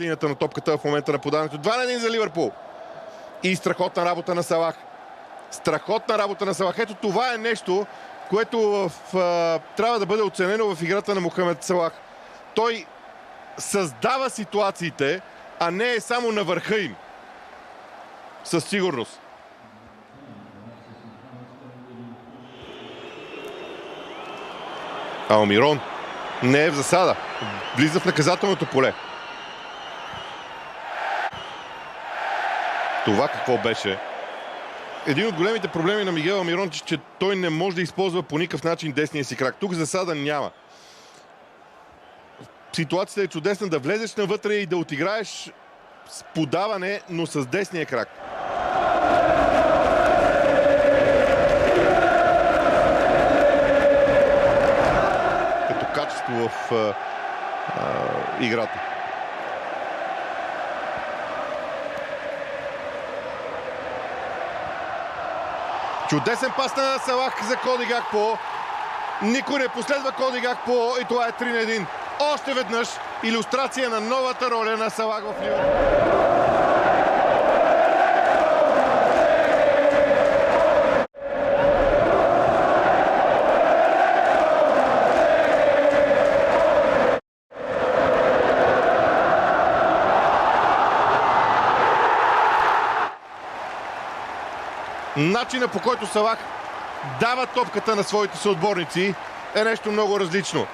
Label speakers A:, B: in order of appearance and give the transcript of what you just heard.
A: линията на топката в момента на подаването. 2-1 за Ливърпул. И страхотна работа на Салах. Страхотна работа на Салах. Ето това е нещо, което трябва да бъде оценено в играта на Мохамед Салах. Той създава ситуациите, а не е само на върха им. Със сигурност. Алмирон не е в засада. Влиза в наказателното поле. Това какво беше? Един от големите проблеми на Мигел Алмирон, че той не може да използва по никакъв начин десния си крак. Тук засада няма. Ситуацията е чудесна да влезеш навътре и да отиграеш с подаване, но с десния крак. Като качество в играта. Чудесен пас на Салах за Коди Гакпо. Никой не последва Коди Гакпо и това е 3-1. Още веднъж илюстрация на новата роля на Салах в Ливърпул. Начинът, по който Салах дава топката на своите съотборници, е нещо много различно.